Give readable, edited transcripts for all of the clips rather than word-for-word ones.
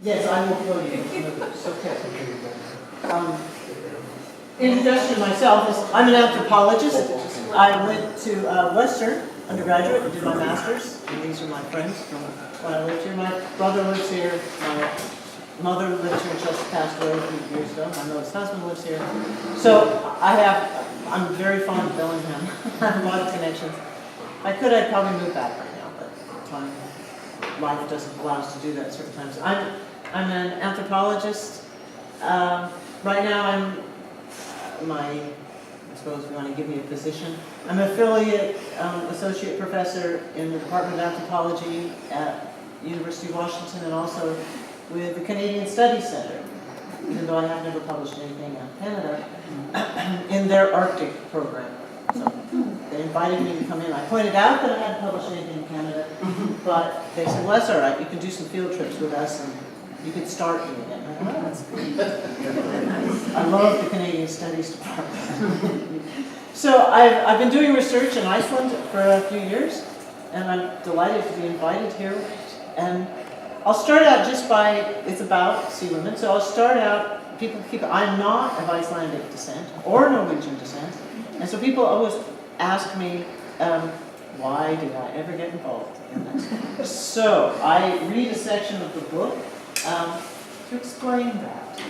Yes, I will kill you. It's okay. Introduction to myself is I'm an anthropologist. I went to Western undergraduate and did my master's. And these are my friends from when I lived here. My brother lives here. My mother lives here. She passed away a few years ago. My mother's husband lives here. So I'm very fond of Bellingham. I have a lot of connections. If I could, I'd probably move back right now, but life doesn't allow us to do that at certain times. I'm an anthropologist. Right now I suppose you want to give me a position. I'm an affiliate associate professor in the Department of Anthropology at University of Washington and also with the Canadian Studies Center, even though I have never published anything in Canada, in their Arctic program. So they invited me to come in. I pointed out that I hadn't published anything in Canada, but they said, well, that's all right. You can do some field trips with us and you could start doing it. Oh, that's good. I love the Canadian Studies Department. So I've been doing research in Iceland for a few years, and I'm delighted to be invited here. And I'll start out it's about Seawomen, so I'll start out, I'm not of Icelandic descent or Norwegian descent, and so people always ask me, why did I ever get involved in this? So I read a section of the book to explain that.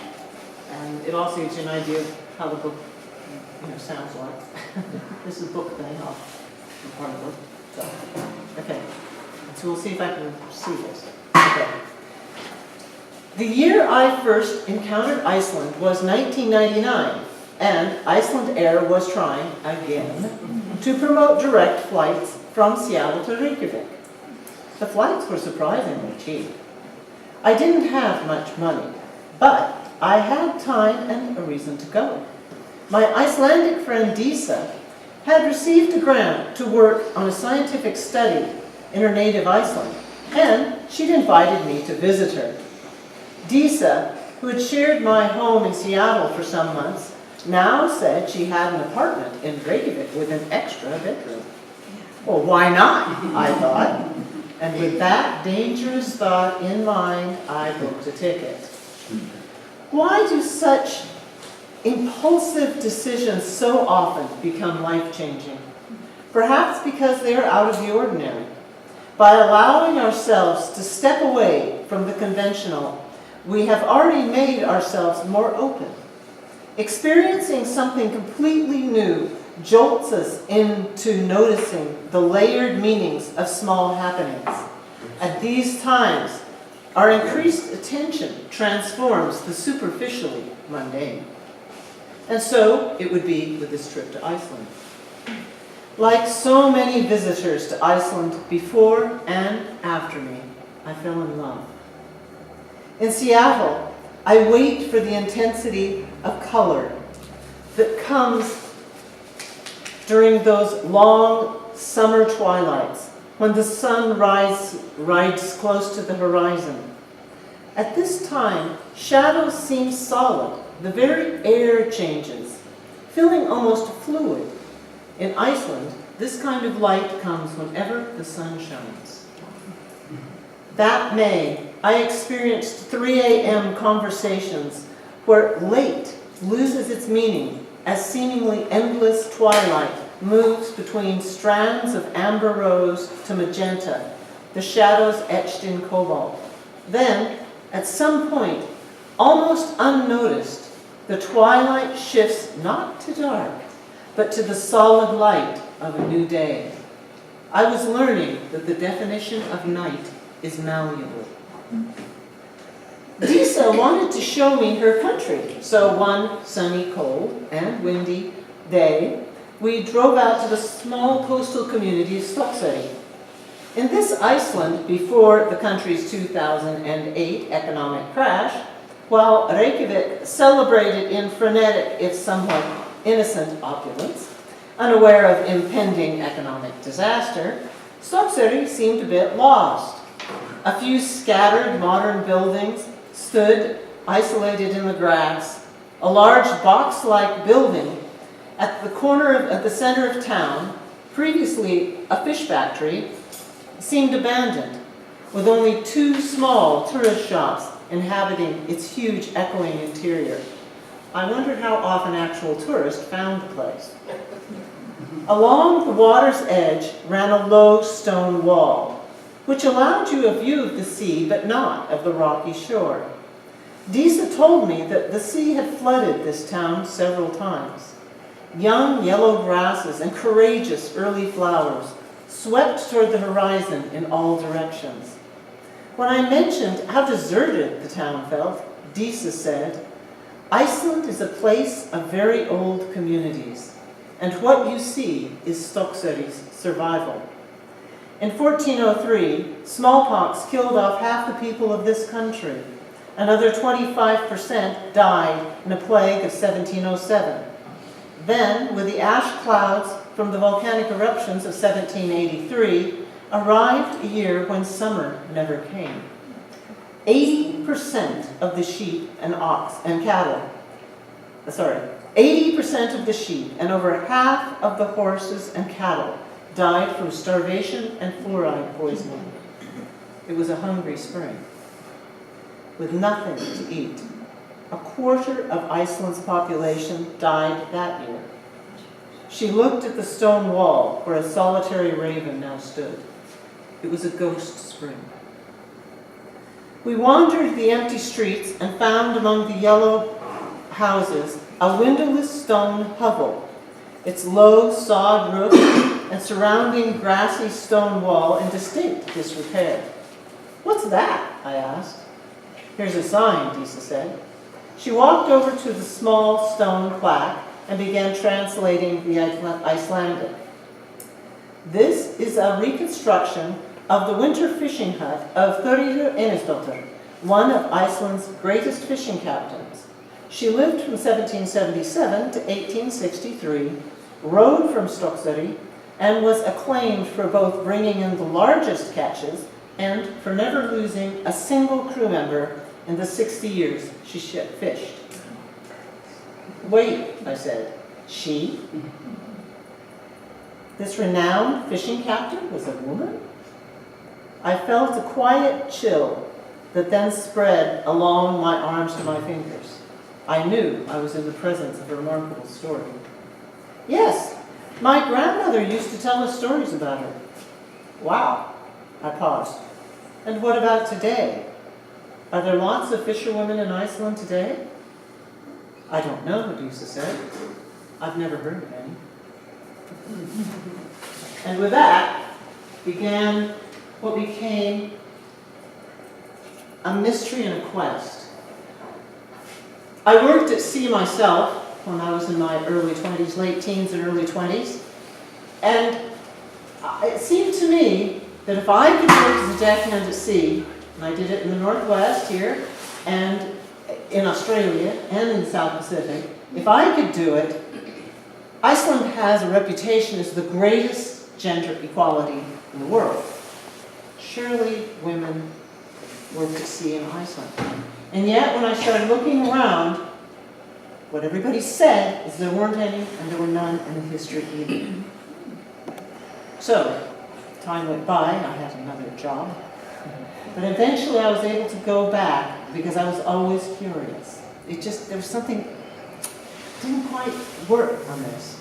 And it also gives you an idea of how the book sounds like. This is a book thing, I'll be part of the book. So, okay. So we'll see if I can see this. Okay. The year I first encountered Iceland was 1999, and Iceland Air was trying, again, to promote direct flights from Seattle to Reykjavik. The flights were surprisingly cheap. I didn't have much money, but I had time and a reason to go. My Icelandic friend Disa had received a grant to work on a scientific study in her native Iceland, and she'd invited me to visit her. Disa, who had shared my home in Seattle for some months, now said she had an apartment in Reykjavik with an extra bedroom. Well, why not, I thought. And with that dangerous thought in mind, I booked a ticket. Why do such impulsive decisions so often become life-changing? Perhaps because they are out of the ordinary. By allowing ourselves to step away from the conventional, we have already made ourselves more open. Experiencing something completely new jolts us into noticing the layered meanings of small happenings. At these times, our increased attention transforms the superficially mundane. And so it would be with this trip to Iceland. Like so many visitors to Iceland before and after me, I fell in love. In Seattle, I wait for the intensity of color that comes during those long summer twilights when the sun rides close to the horizon. At this time, shadows seem solid. The very air changes, feeling almost fluid. In Iceland, this kind of light comes whenever the sun shines. That May, I experienced 3 a.m. conversations where late loses its meaning as seemingly endless twilight moves between strands of amber rose to magenta, the shadows etched in cobalt. Then, at some point, almost unnoticed, the twilight shifts not to dark, but to the solid light of a new day. I was learning that the definition of night is malleable. Disa wanted to show me her country, so one sunny, cold, and windy day, we drove out to the small coastal community of Stokkseyri. In this Iceland, before the country's 2008 economic crash, while Reykjavik celebrated in frenetic, if somewhat innocent opulence, unaware of impending economic disaster, Stokkseyri seemed a bit lost. A few scattered modern buildings stood isolated in the grass. A large box-like building at the center of town, previously a fish factory, seemed abandoned, with only 2 small tourist shops inhabiting its huge echoing interior. I wondered how often actual tourists found the place. Along the water's edge ran a low stone wall, which allowed you a view of the sea, but not of the rocky shore. Disa told me that the sea had flooded this town several times. Young yellow grasses and courageous early flowers swept toward the horizon in all directions. When I mentioned how deserted the town felt, Disa said, "Iceland is a place of very old communities, and what you see is Stokksøyri's survival." In 1403, smallpox killed off half the people of this country. Another 25% died in a plague of 1707. Then, with the ash clouds from the volcanic eruptions of 1783, arrived a year when summer never came. 80% of the sheep and cattle, 80% of the sheep and over half of the horses and cattle died from starvation and fluoride poisoning. It was a hungry spring, with nothing to eat. A quarter of Iceland's population died that year. She looked at the stone wall where a solitary raven now stood. It was a ghost spring. We wandered the empty streets and found among the yellow houses a windowless stone hovel, its low sod roof and surrounding grassy stone wall in distinct disrepair. "What's that?" I asked. "Here's a sign," Disa said. She walked over to the small stone plaque and began translating the Icelandic. "This is a reconstruction of the winter fishing hut of Þuríður Einarsdóttir, one of Iceland's greatest fishing captains. She lived from 1777 to 1863, rode from Stokksøyri, and was acclaimed for both bringing in the largest catches and for never losing a single crew member in the 60 years she fished." "Wait," I said, "she? This renowned fishing captain was a woman?" I felt a quiet chill that then spread along my arms to my fingers. I knew I was in the presence of a remarkable story. "Yes, my grandmother used to tell us stories about her." "Wow," I paused. "And what about today? Are there lots of fisherwomen in Iceland today?" "I don't know," Medusa said. "I've never heard of any." And with that began what became a mystery and a quest. I worked at sea myself when I was in my early 20s, late teens and early 20s, and it seemed to me that if I could work as a deckhand at sea, and I did it in the Northwest here, and in Australia, and in the South Pacific, if I could do it, Iceland has a reputation as the greatest gender equality in the world. Surely women work at sea in Iceland. And yet, when I started looking around, what everybody said is there weren't any, and there were none in the history either. So, time went by, I had another job. But eventually I was able to go back because I was always curious. There was something didn't quite work on this.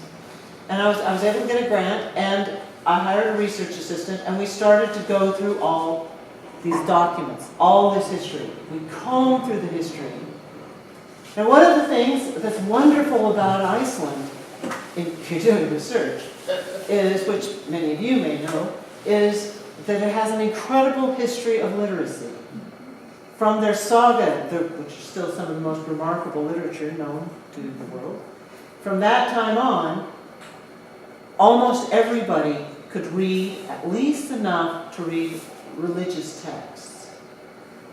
And I was able to get a grant, and I hired a research assistant, and we started to go through all these documents, all this history. We combed through the history. Now, one of the things that's wonderful about Iceland, if you're doing research, is, which many of you may know, is that it has an incredible history of literacy. From their saga, which is still some of the most remarkable literature known to the world, from that time on, almost everybody could read at least enough to read religious texts.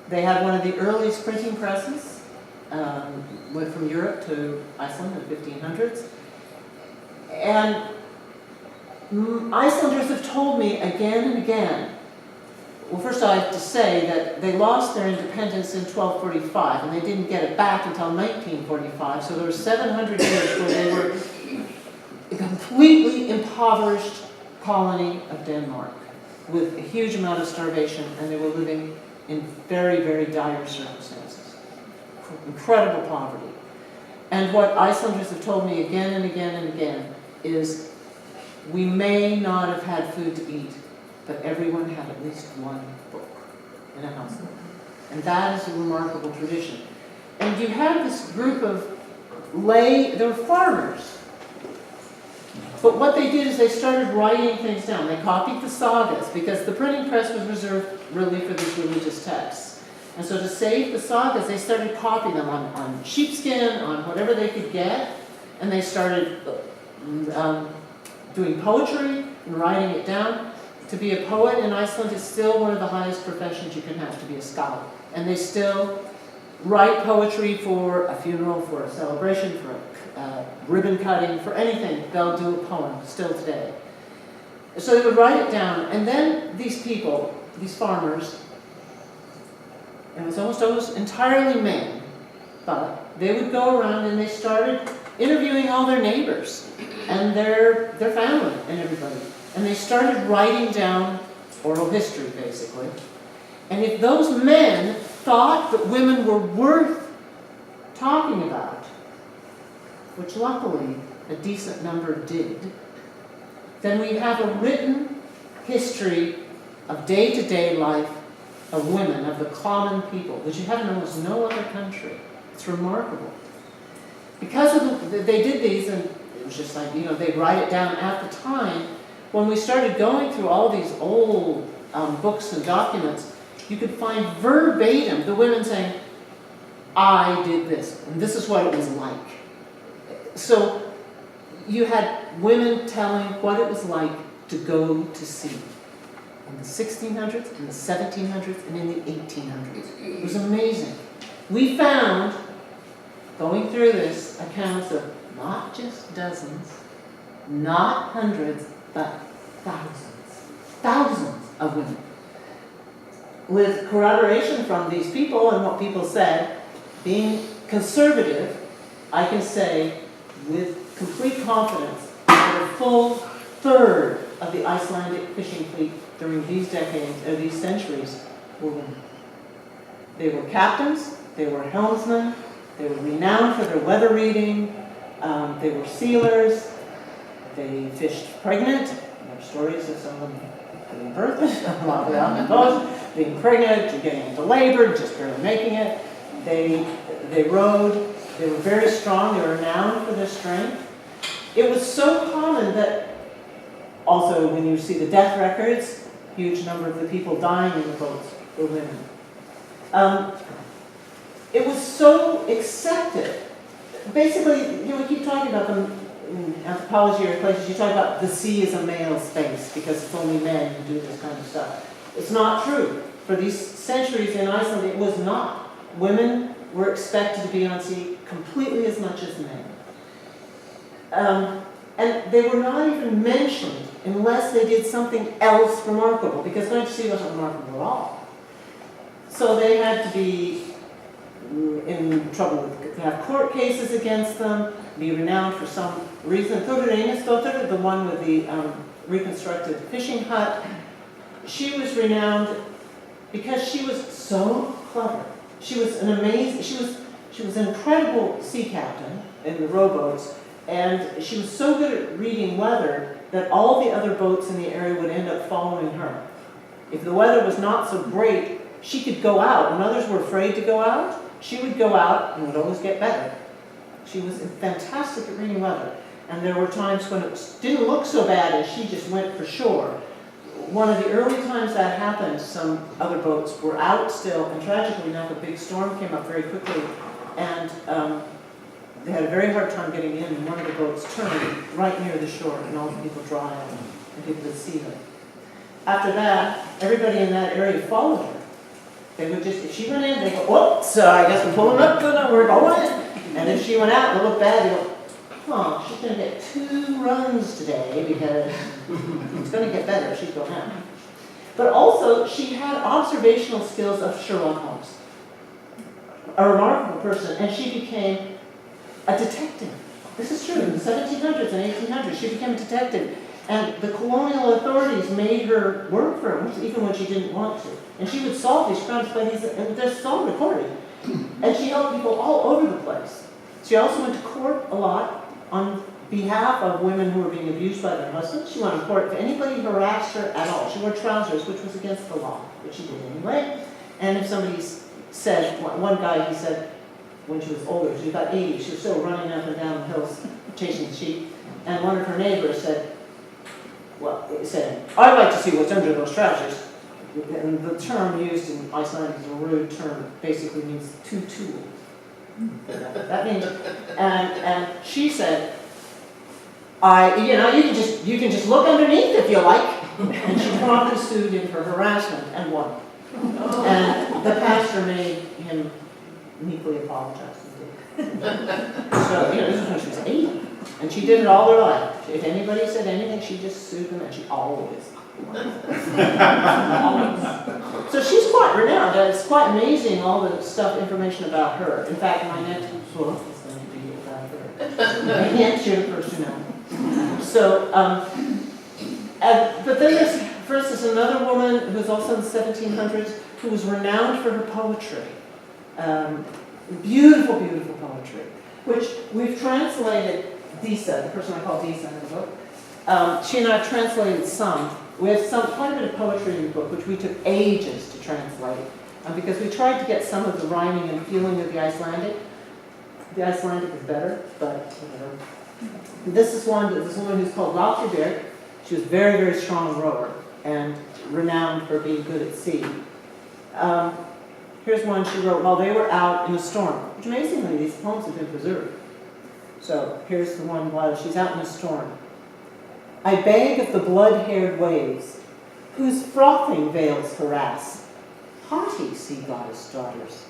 They had one of the earliest printing presses, went from Europe to Iceland in the 1500s. And Icelanders have told me again and again, well, first I have to say that they lost their independence in 1245, and they didn't get it back until 1945, so there were 700 years where they were a completely impoverished colony of Denmark with a huge amount of starvation, and they were living in very, very dire circumstances. Incredible poverty. And what Icelanders have told me again and again and again is, we may not have had food to eat, but everyone had at least one book in a household. And that is a remarkable tradition. And you have this group of they were farmers. But what they did is they started writing things down. They copied the sagas, because the printing press was reserved really for these religious texts. And so to save the sagas, they started copying them on sheepskin, on whatever they could get. And they started doing poetry and writing it down. To be a poet in Iceland is still one of the highest professions you can have, to be a scholar. And they still write poetry for a funeral, for a celebration, for a ribbon cutting, for anything. They'll do a poem still today. So they would write it down, and then these people, these farmers, and it was almost entirely men, but they would go around and they started interviewing all their neighbors and their family and everybody. And they started writing down oral history, basically. And if those men thought that women were worth talking about, which luckily a decent number did, then we have a written history of day-to-day life of women, of the common people, which you have in almost no other country. It's remarkable. Because they did these, and it was just like, they'd write it down at the time. When we started going through all these old books and documents, you could find verbatim the women saying, I did this, and this is what it was like. So you had women telling what it was like to go to sea in the 1600s, in the 1700s, and in the 1800s. It was amazing. We found, going through this, accounts of not just dozens, not hundreds, but thousands of women. With corroboration from these people and what people said, being conservative, I can say with complete confidence that a full third of the Icelandic fishing fleet during these decades, or these centuries, were women. They were captains, they were helmsmen, they were renowned for their weather reading, they were sealers, they fished pregnant. There are stories of some of them giving birth, a lot of them out in boats, being pregnant, getting into labor, just barely making it. They rowed, they were very strong, they were renowned for their strength. It was so common that also when you see the death records, huge number of the people dying in the boats were women. It was so accepted. Basically, we keep talking about them in anthropology or places, you talk about the sea as a male space because it's only men who do this kind of stuff. It's not true. For these centuries in Iceland, it was not. Women were expected to be on sea completely as much as men. And they were not even mentioned unless they did something else remarkable, because going to sea wasn't remarkable at all. So they had to be in trouble to have court cases against them, be renowned for some reason. Thorreinisdóttir, the one with the reconstructed fishing hut, she was renowned because she was so clever. She was an amazing, she was an incredible sea captain in the rowboats, and she was so good at reading weather that all the other boats in the area would end up following her. If the weather was not so great, she could go out. When others were afraid to go out, she would go out and would always get better. She was fantastic at reading weather. And there were times when it didn't look so bad and she just went for shore. One of the early times that happened, some other boats were out still, and tragically enough, a big storm came up very quickly, and they had a very hard time getting in, and one of the boats turned right near the shore, and all the people drowned, and people could see her. After that, everybody in that area followed her. They would just, if she went in, they'd go, whoops, I guess we're pulling up, we're going. And if she went out and it looked bad, they'd go, oh, she's going to get 2 runs today because it's going to get better if she's going out. But also, she had observational skills of Sherlock Holmes. A remarkable person, and she became a detective. This is true, in the 1700s and 1800s, she became a detective. And the colonial authorities made her work for them, even when she didn't want to. And she would solve these crimes by these, and they're all recorded. And she helped people all over the place. She also went to court a lot on behalf of women who were being abused by their husbands. She went to court if anybody harassed her at all. She wore trousers, which was against the law, but she did anyway. And if somebody said, one guy, he said, when she was older, she was about 80, she was still running up and down the hills chasing sheep. And one of her neighbors said, I'd like to see what's under those trousers. And the term used in Icelandic is a rude term. It basically means two tools. That means, and she said, you can just look underneath if you like. And she promptly sued him for harassment and won. And the pastor made him meekly apologize. So, this was when she was 80. And she did it all her life. If anybody said anything, she just sued them, and she always won. Always. So she's quite renowned. It's quite amazing, all the information about her. In fact, my next book is going to be about her. I can't share the first, So, but then there's, for instance, another woman who was also in the 1700s who was renowned for her poetry. Beautiful, beautiful poetry, which we've translated. Disa, the person I call Disa in the book, she and I have translated some. We have quite a bit of poetry in the book, which we took ages to translate, because we tried to get some of the rhyming and feeling of the Icelandic. The Icelandic is better, but whatever. This is this woman who's called Valkyrberg. She was a very, very strong rower and renowned for being good at sea. Here's one she wrote while they were out in a storm, which amazingly these poems have been preserved. So here's the one while she's out in a storm. I beg of the blood-haired waves, whose frothing veils harass. Haughty sea goddess daughters,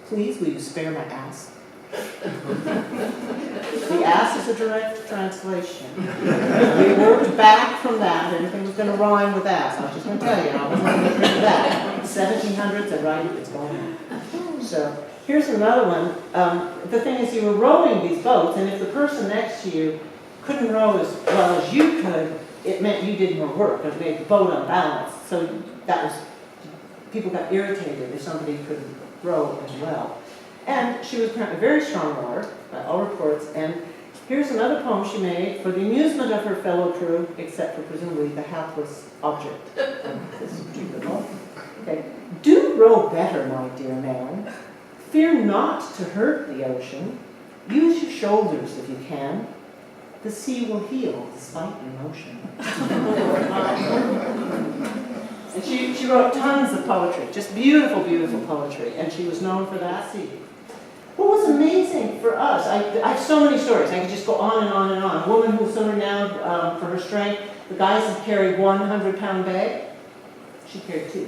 please will you spare my ass? The ass is a direct translation. We worked back from that. Everything was going to rhyme with ass. I was just going to tell you, I wasn't going to get rid of that. 1700s, I write it, it's going on. So here's another one. The thing is, you were rowing these boats, and if the person next to you couldn't row as well as you could, it meant you did more work. It made the boat unbalanced. So people got irritated if somebody couldn't row as well. And she was apparently a very strong rower, by all reports. And here's another poem she made for the amusement of her fellow crew, except for presumably the hapless object of this particular poem. Okay. Do row better, my dear man. Fear not to hurt the ocean. Use your shoulders if you can. The sea will heal despite your motion. And she wrote tons of poetry, just beautiful, beautiful poetry, and she was known for that sea. What was amazing for us, I have so many stories, I could just go on and on and on. A woman who was so renowned for her strength, the guys had carried 100-pound bag, she carried 2.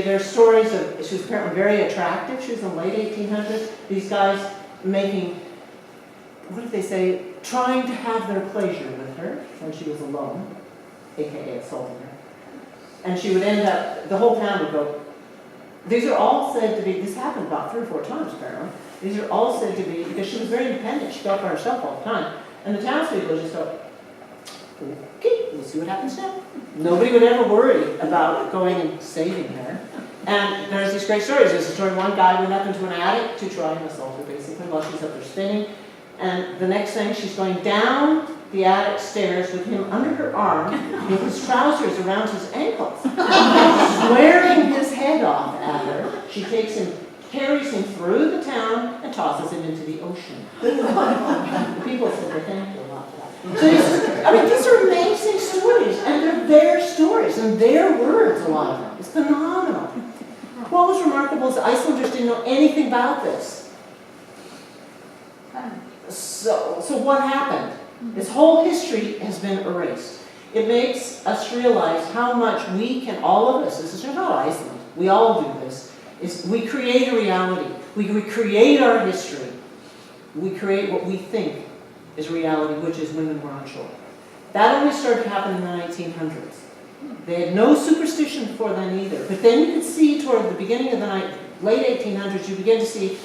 There are stories of, she was apparently very attractive, she was in the late 1800s, these guys making, what did they say, trying to have their pleasure with her when she was alone, aka assaulting her. And she would end up, the whole town would go, these are all said to be, this happened about 3 or 4 times apparently, these are all said to be, because she was very independent, she felt by herself all the time, and the townspeople just go, okay, we'll see what happens now. Nobody would ever worry about going and saving her. And there's these great stories. There's a story, one guy went up into an attic to try and assault her basically while she's up there spinning, and the next thing she's going down the attic stairs with him under her arm, with his trousers around his ankles, swearing his head off at her. She takes him, carries him through the town, and tosses him into the ocean. People said they thanked her a lot for that. So these are amazing stories, and they're their stories, and their words, a lot of them. It's phenomenal. What was remarkable is the Icelanders didn't know anything about this. So what happened? This whole history has been erased. It makes us realize how much we can, all of us, this is not Iceland, we all do this, is we create a reality. We create our history. We create what we think is reality, which is women were on shore. That only started to happen in the 1900s. They had no superstition before then either. But then you could see toward the beginning of the late 1800s, you begin to see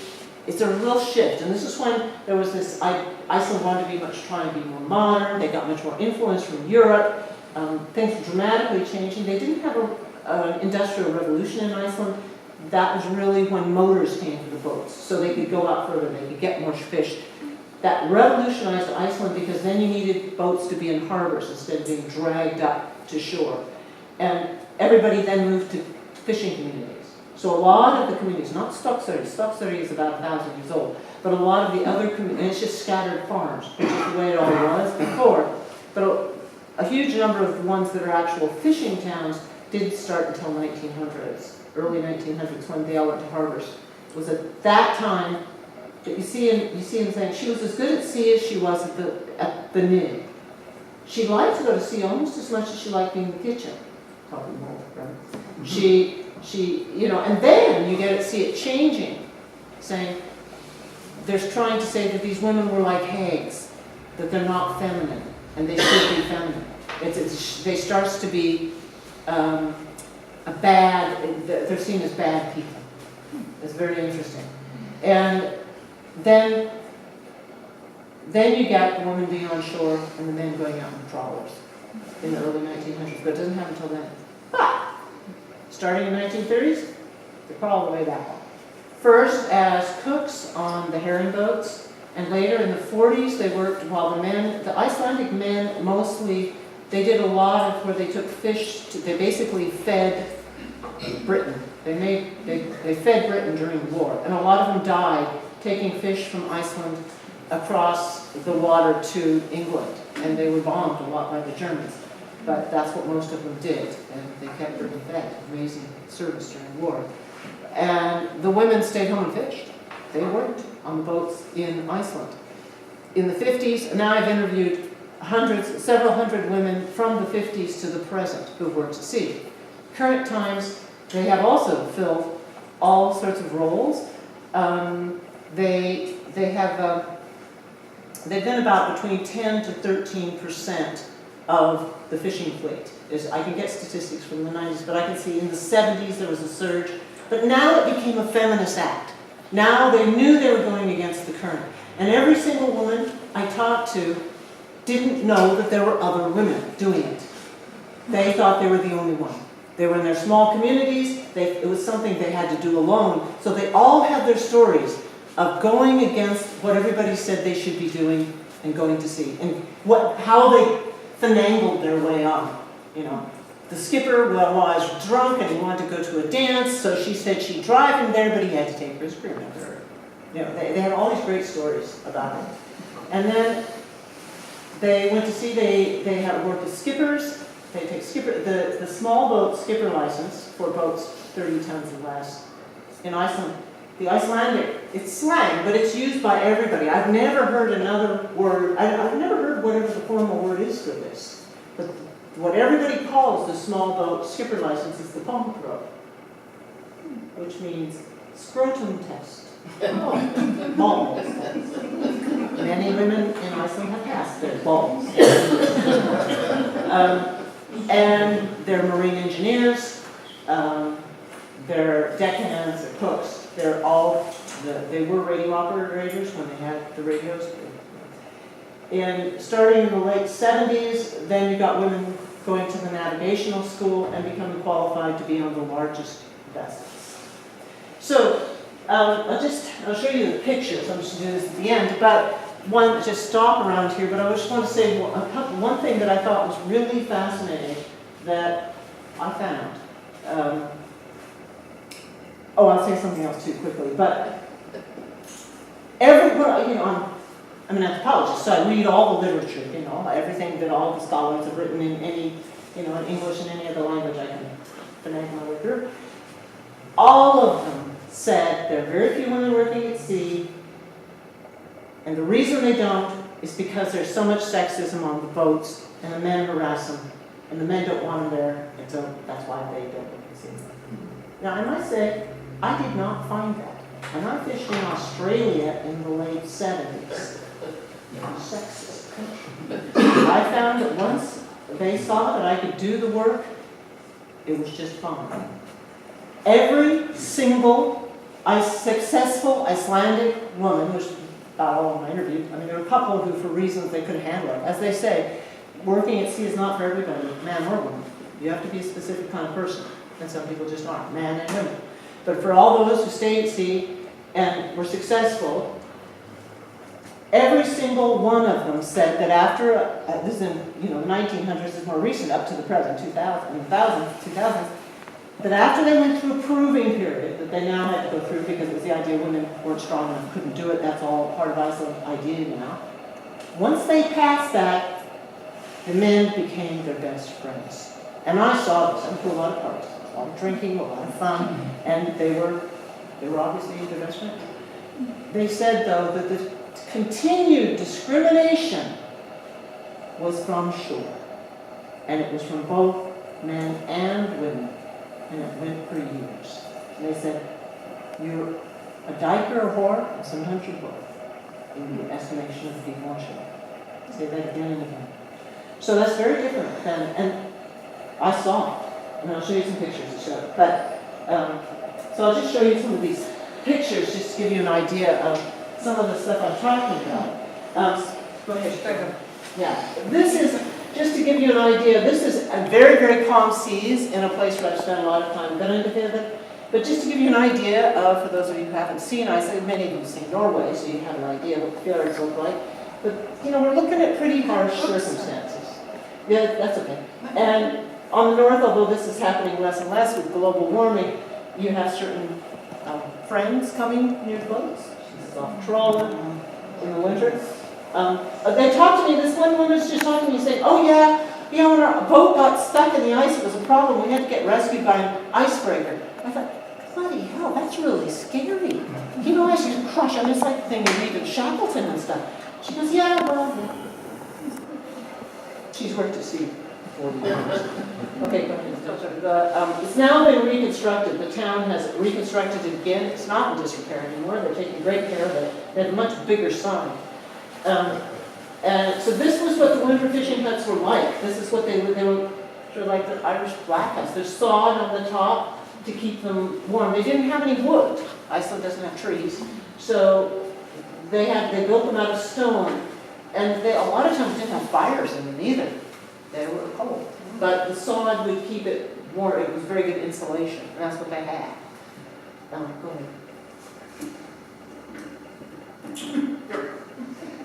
it's a real shift. And this is when there was this, Iceland wanted to be trying to be more modern. They got much more influence from Europe. Things were dramatically changing. They didn't have an industrial revolution in Iceland. That was really when motors came to the boats, so they could go out further, they could get more fish. That revolutionized Iceland because then you needed boats to be in harbors instead of being dragged up to shore. And everybody then moved to fishing communities. So a lot of the communities, not Stokkseyri is about 1,000 years old, but a lot of the other communities, and it's just scattered farms, which is the way it all was before. But a huge number of the ones that are actual fishing towns didn't start until 1900s, early 1900s, when they all went to harbors. It was at that time that you see him saying she was as good at sea as she was at the Nig. She liked to go to sea almost as much as she liked being in the kitchen. Probably more, right? She, and then you see it changing, saying, they're trying to say that these women were like hags, that they're not feminine, and they should be feminine. They starts to be they're seen as bad people. It's very interesting. And then you get the women being on shore and the men going out on trawlers in the early 1900s, but it doesn't happen until then. But starting in the 1930s, they crawl all the way back on. First as cooks on the herring boats, and later in the 40s they worked while the Icelandic men mostly, they did a lot of where they took fish, they basically fed Britain. They fed Britain during the war, and a lot of them died taking fish from Iceland across the water to England, and they were bombed a lot by the Germans. But that's what most of them did, and they kept Britain fed. Amazing service during the war. And the women stayed home and fished. They worked on the boats in Iceland. In the 50s, now I've interviewed several hundred women from the 50s to the present who worked at sea. Current times, they have also filled all sorts of roles. They've been about between 10 to 13% of the fishing fleet. I can get statistics from the 90s, but I can see in the 70s there was a surge. But now it became a feminist act. Now they knew they were going against the current. And every single woman I talked to didn't know that there were other women doing it. They thought they were the only one. They were in their small communities. It was something they had to do alone. So they all had their stories of going against what everybody said they should be doing and going to sea. And how they finangled their way on. The skipper was drunk and he wanted to go to a dance, so she said she'd drive him there, but he had to take his crew with her. They had all these great stories about it. And then they went to sea. They had worked as skippers. They take the small boat skipper license for boats 30 tons and less. In Iceland, the Icelandic, it's slang, but it's used by everybody. I've never heard another word. I've never heard whatever the formal word is for this. But what everybody calls the small boat skipper license is the pomfrot, which means scrotum test. Balls. Many women in Iceland have passed their balls. And they're marine engineers, they're deckhands, they're cooks. They were radio operators when they had the radios. And starting in the late 70s, then you got women going to the navigational school and becoming qualified to be on the largest vessels. So I'll show you the pictures. I'm just going to do this at the end, but just stop around here. But I just want to say one thing that I thought was really fascinating that I found. I'll say something else too quickly. But I'm an anthropologist, so I read all the literature, everything that all the scholars have written in any, in English and any other language I can finagle my way through. All of them said there are very few women working at sea, and the reason they don't is because there's so much sexism on the boats, and the men harass them, and the men don't want them there, and so that's why they don't work at sea. Now, I must say, I did not find that. When I fished in Australia in the late 70s, sexist country, I found that once they saw that I could do the work, it was just fine. Every single successful Icelandic woman, which about all I interviewed, I mean, there were a couple who, for reasons they couldn't handle it. As they say, working at sea is not for everybody, man or woman. You have to be a specific kind of person, and some people just aren't, man and women. But for all those who stayed at sea and were successful, every single one of them said that after, this is in the 1900s, this is more recent, up to the present, 2000, that after they went through a proving period that they now had to go through because it was the idea women weren't strong enough, couldn't do it, that's all part of Iceland's idea now. Once they passed that, the men became their best friends. And I saw this. I went to a lot of parties, a lot of drinking, a lot of fun, and they were obviously their best friends. They said, though, that the continued discrimination was from shore. And it was from both men and women. And it went for years. And they said, you're a dyke or a whore, and sometimes you're both, in the estimation of the people on shore. Say that again and again. So that's very different than, and I saw it. And I'll show you some pictures to show it. But, so I'll just show you some of these pictures just to give you an idea of some of the stuff I'm talking about. Go ahead. Yeah. This is, just to give you an idea, this is a very, very calm seas in a place where I've spent a lot of time going into it. But just to give you an idea of, for those of you who haven't seen Iceland, many of you have seen Norway, so you have an idea what the fjords look like. But, we're looking at pretty harsh circumstances. Yeah, that's okay. And on the north, although this is happening less and less with global warming, you have certain friends coming near the boats. She's off trawling in the winter. They talked to me, this one woman was just talking to me saying, oh yeah, when our boat got stuck in the ice, it was a problem. We had to get rescued by an icebreaker. I thought, bloody hell, that's really scary. Ice is crush. I mean, it's like the thing you read in Shackleton and stuff. She goes, yeah, well, she's worked at sea for 40 years. Okay, go ahead. It's now been reconstructed. The town has reconstructed it again. It's not in disrepair anymore. They're taking great care of it. They have a much bigger sign. And so this was what the winter fishing huts were like. This is what they were like the Irish black huts. They're sawed on the top to keep them warm. They didn't have any wood. Iceland doesn't have trees. So they built them out of stone. And a lot of times didn't have fires in them either. They were cold. But the sod would keep it warm. It was very good insulation. And that's what they had. Go ahead.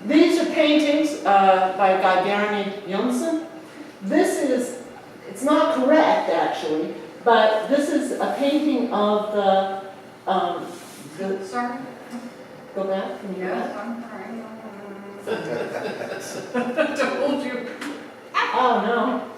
These are paintings by a guy named Willson. It's not correct actually, but this is a painting of the Sorry? Go back, can you go back? I'm told you. Oh no.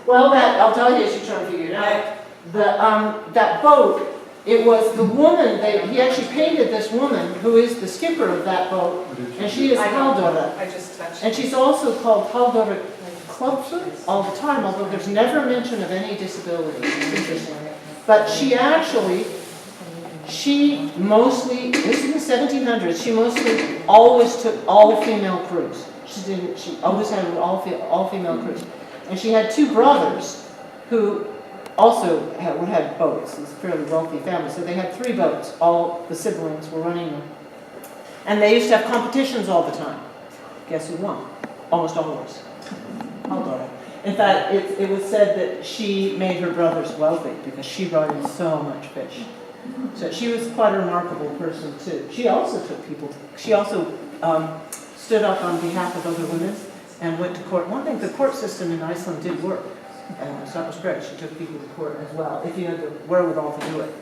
Well, I'll tell you as you try to figure it out. That boat, it was the woman, he actually painted this woman who is the skipper of that boat, and she is Halldóra. I just touched And she's also called Halldóra Klopfer all the time, although there's never mention of any disability. It's interesting. But she mostly, this is in the 1700s, she mostly always took all-female crews. She always had an all-female crews. And she had two brothers who also had boats. It was a fairly wealthy family, so they had 3 boats. All the siblings were running them. And they used to have competitions all the time. Guess who won? Almost always. Halldóra. In fact, it was said that she made her brothers wealthy because she brought in so much fish. So she was quite a remarkable person too. She also stood up on behalf of other women and went to court. One thing, the court system in Iceland did work. So that was great. She took people to court as well, if you had the wherewithal to do it.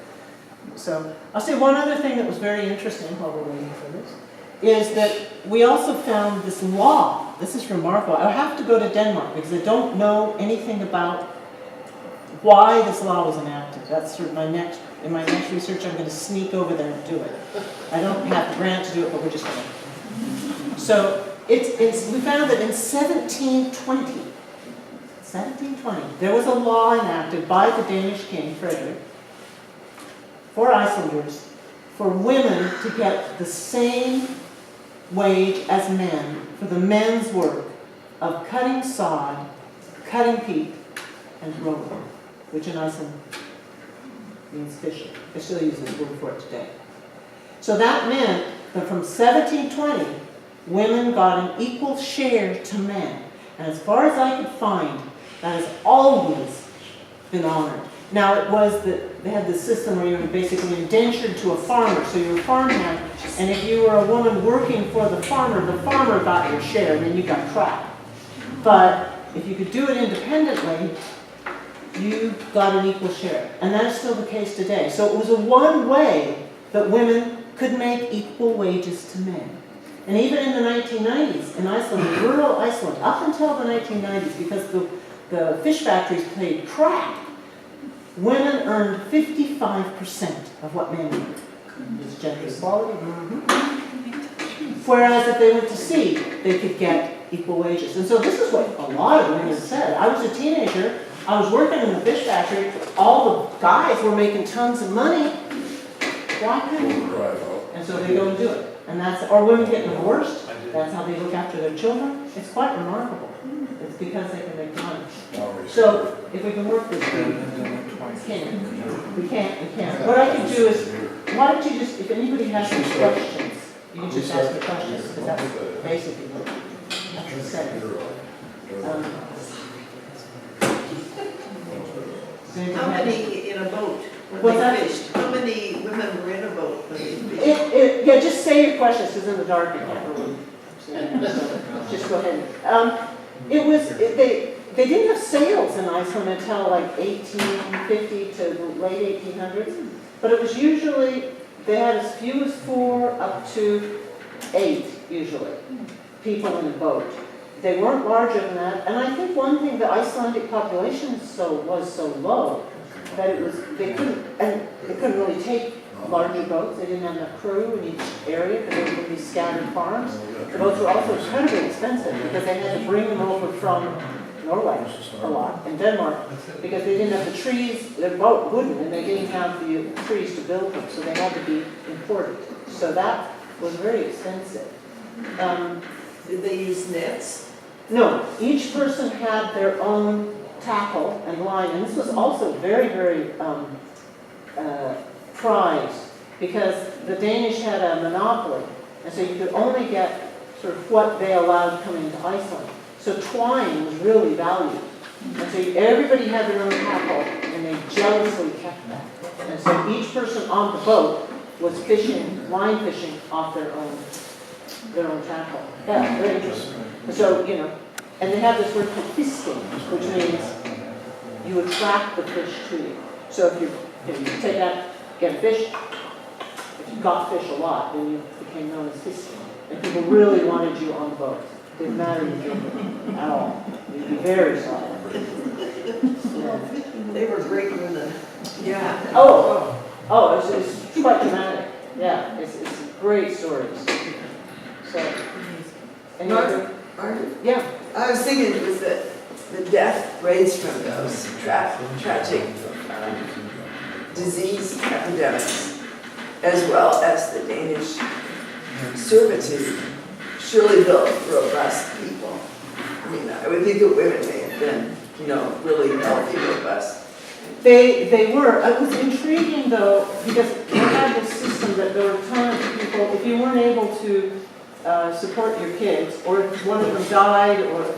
So I'll say one other thing that was very interesting while we're waiting for this, is that we also found this law. This is remarkable. I have to go to Denmark because I don't know anything about why this law was enacted. That's sort of in my next research, I'm going to sneak over there and do it. I don't have the grant to do it, but we're just going to. So we found that in 1720, there was a law enacted by the Danish king, Frederick, for Icelanders, for women to get the same wage as men for the men's work of cutting sod, cutting peat, and rowing, which in Iceland means fishing. They still use this word for it today. So that meant that from 1720, women got an equal share to men. And as far as I could find, that has always been honored. Now it was that they had this system where you were basically indentured to a farmer, so you were a farmhand, and if you were a woman working for the farmer got your share, and then you got crap. But if you could do it independently, you got an equal share. And that is still the case today. So it was a one way that women could make equal wages to men. And even in the 1990s, in Iceland, in rural Iceland, up until the 1990s, because the fish factories paid crap, women earned 55% of what men did. It's gender equality. Whereas if they went to sea, they could get equal wages. And so this is what a lot of women said. I was a teenager, I was working in the fish factory, all the guys were making tons of money. Why couldn't they? And so they go and do it. And that's, or women get divorced, that's how they look after their children. It's quite remarkable. It's because they can make money. So if we can work this way, we can't. What I can do is, why don't you just, if anybody has any questions, you can just ask me questions, because that's basically what I said. How many in a boat when What's they that? fished? How many women were in a boat when they fished? Yeah, just say your questions, because in the dark you can't really. So, just go ahead. They didn't have sails in Iceland until like 1850 to the late 1800s, but it was usually, they had as few as 4 up to 8, usually, people in a boat. They weren't larger than that, and I think one thing, the Icelandic population was so low that it was, they couldn't really take larger boats. They didn't have enough crew in each area because there would be scattered farms. The boats were also incredibly expensive because they had to bring them over from Norway a lot, and Denmark, because they didn't have the trees, their boat wouldn't, and they didn't have the trees to build them, so they had to be imported. So that was very expensive. Did they use nets? No, each person had their own tackle and line, and this was also very, very prized, because the Danish had a monopoly, and so you could only get sort of what they allowed coming into Iceland. So twine was really valued, and so everybody had their own tackle, and they jealously kept that. And so each person on the boat was fishing, line fishing off their own tackle. Yeah, very interesting. So, you know, and they have this word called fisking, which means you attract the fish to you. So if you take out, get a fish, if you got fish a lot, then you became known as fisking. And people really wanted you on the boat. It didn't matter if you did at all. You'd be very sorry. Yeah. They were great women. Yeah. Oh, it's quite dramatic. Yeah, it's great stories. So, and Margaret? yeah. I was thinking it was the death rates from those tragic disease epidemics, as well as the Danish servitude, surely built robust people. I mean, I would think that women may have been, really healthy, robust. They were. It was intriguing, though, because they had this system that there were tons of people, if you weren't able to support your kids, or if one of them died, or if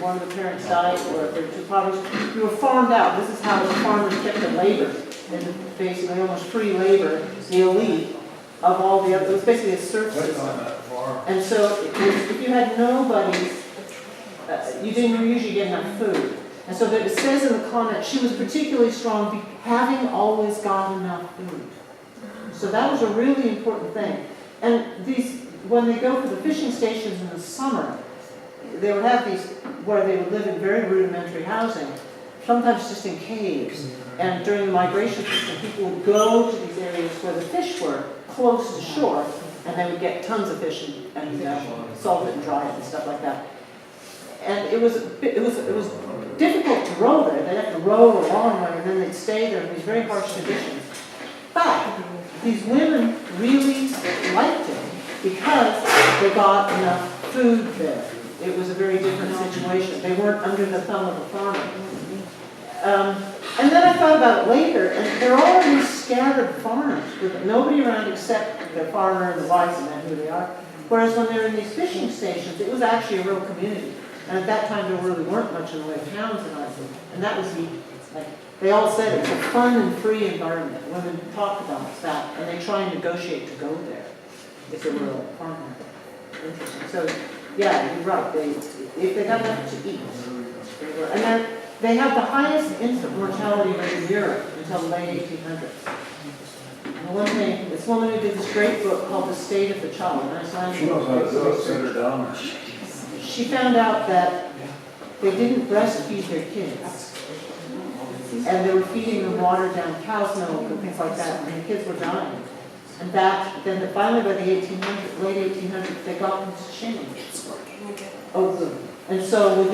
one of the parents died, or if they're too impoverished, you were farmed out. This is how the farmers kept the labor, and basically almost free labor, the elite of all the other. It was basically a serf system. And so if you had nobody, you didn't usually get enough food. And so it says in the comment, she was particularly strong, having always got enough food. So that was a really important thing. And when they go for the fishing stations in the summer, they would have these where they would live in very rudimentary housing, sometimes just in caves. And during the migration system, people would go to these areas where the fish were close to shore, and they would get tons of fish and salt it and dry it and stuff like that. And it was difficult to row there. They'd have to row a long way, and then they'd stay there in these very harsh conditions. But these women really liked it because they got enough food there. It was a very different situation. They weren't under the thumb of the farmer. And then I thought about it later, and they're all these scattered farms with nobody around except the farmer and the wives and who they are. Whereas when they're in these fishing stations, it was actually a real community. And at that time, there really weren't much in the way of towns in Iceland. And that was the, like, they all said it's a fun and free environment. Women talk about that, and they try and negotiate to go there if it were a farm market. Interesting. So, yeah, you're right. If they got enough to eat, they were. And then they had the highest infant mortality rate in Europe until the late 1800s. And one thing, this woman who did this great book called The State of the Child, and I signed She knows how to do it, send her down. she found out that they didn't breastfeed their kids. And they were feeding them watered down cow's milk and things like that, and the kids were dying. And then finally by the late 1800s, they got them to change. Oh, good. And so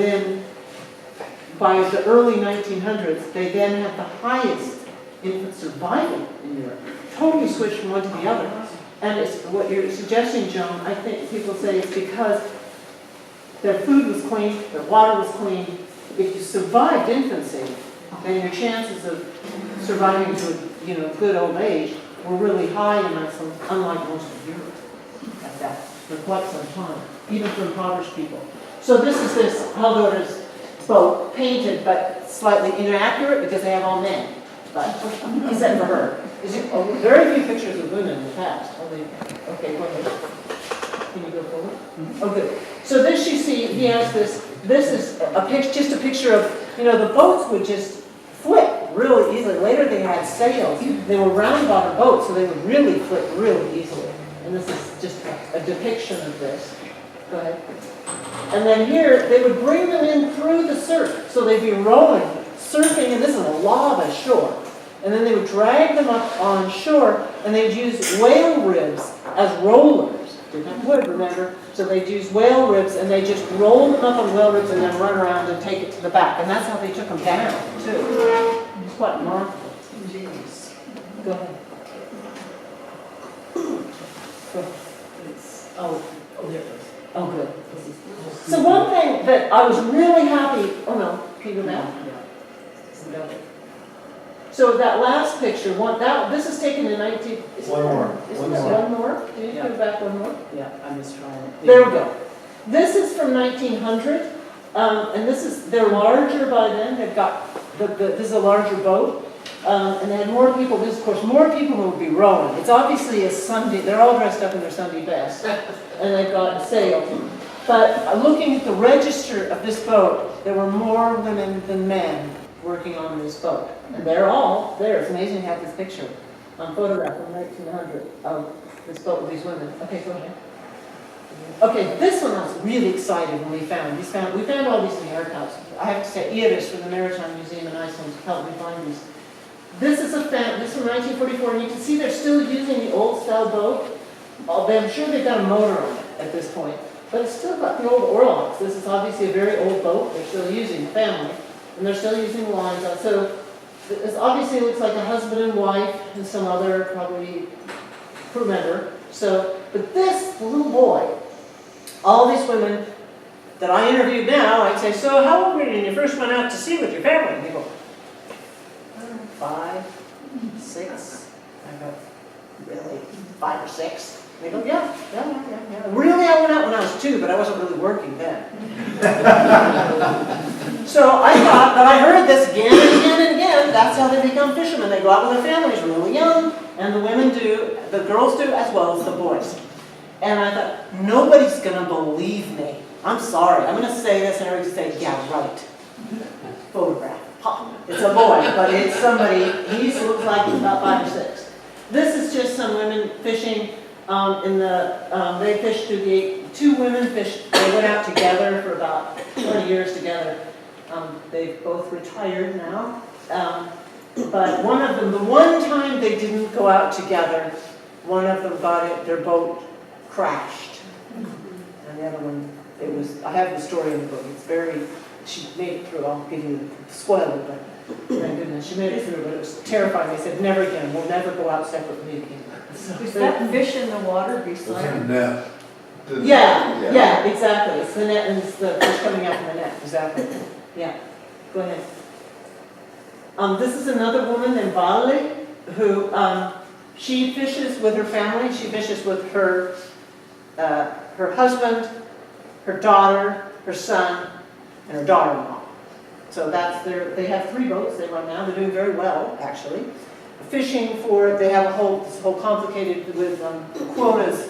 by the early 1900s, they then had the highest infant survival in Europe. Totally switched from one to the other. And it's what you're suggesting, Joan, I think people say it's because their food was clean, their water was clean. If you survived infancy, then your chances of surviving to good old age were really high in Iceland, unlike most of Europe at that, for quite some time, even for impoverished people. So this is this Haldor's boat, painted but slightly inaccurate because they have all men. But he said for her. Very few pictures of women in the past. Okay, go ahead. Can you go forward? Oh, good. So this you see, he has this is just a picture of, the boats would just flip really easily. Later they had sails. They were round-bottom boats, so they would really flip really easily. And this is just a depiction of this. Go ahead. And then here, they would bring them in through the surf. So they'd be rowing, surfing, and this is a lava shore. And then they would drag them up on shore, and they'd use whale ribs as rollers. Didn't have wood, remember? So they'd use whale ribs, and they just roll them up on whale ribs and then run around and take it to the back. And that's how they took them down, too. It's quite remarkable. Genius. Go ahead. Oh, there it goes. Oh, good. So one thing that I was really happy, oh no, can you go back? No. So that last picture, this is taken in 19... One more. One more? Can you go back one more? Yeah, I'm just trying it. There we go. This is from 1900, and they're larger by then. They've got, this is a larger boat, and they had more people. This, of course, more people who would be rowing. It's obviously a Sunday, they're all dressed up in their Sunday best, and they've got a sail. But looking at the register of this boat, there were more women than men working on this boat. And they're all there. It's amazing to have this picture on photograph from 1900 of this boat with these women. Okay, go ahead. Okay, this one I was really excited when we found. We found all these in the archives. I have to say, Iris from the Maritime Museum in Iceland helped me find these. This is from 1944, and you can see they're still using the old style boat. I'm sure they've got a motor on it at this point, but it's still got the old oarlocks. This is obviously a very old boat. They're still using, the family, and they're still using the lines on. So this obviously looks like a husband and wife and some other probably crew member. So, but this little boy, all these women that I interviewed now, I'd say, so how old were you when you first went out to sea with your family? And they go, 5, 6. I go, really? 5 or 6? And they go, yeah. Really, I went out when I was 2, but I wasn't really working then. So I thought, but I heard this again and again and again, that's how they become fishermen. They go out with their families really young, and the women do, the girls do, as well as the boys. And I thought, nobody's going to believe me. I'm sorry. I'm going to say this, and everybody's going to say, yeah, right. Photograph. Ha. It's a boy, but it's somebody. He looks like he's about 5 or 6. This is just some women fishing they fished through the, 2 women fished, they went out together for about 20 years together. They've both retired now. But one of them, the one time they didn't go out together, one of them their boat crashed. And the other one, I have the story in the book. It's she made it through. I'll give you the spoiler, but thank goodness she made it through. But it was terrifying. They said, never again. We'll never go out separately again. So Is that fish in the water beside? net. Yeah, exactly. It's the net and it's the fish coming out from the net. Exactly. Yeah. Go ahead. This is another woman named Vale, who she fishes with her family. She fishes with her husband, her daughter, her son, and her daughter-in-law. So that's they have 3 boats they run now. They're doing very well, actually. Fishing they have this whole complicated with quotas,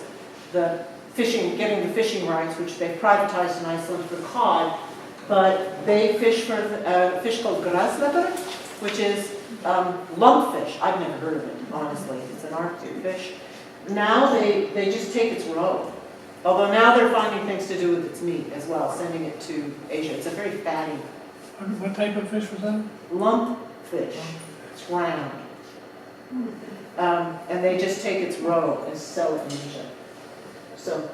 getting the fishing rights, which they privatized in Iceland for cod, but they fish for a fish called graslepper, which is lumpfish. I've never heard of it, honestly. It's an Arctic fish. Now they just take its roe. Although now they're finding things to do with its meat as well, sending it to Asia. It's a very fatty What type of fish was that? lumpfish. It's round. And they just take its roe and sell it in Asia. So,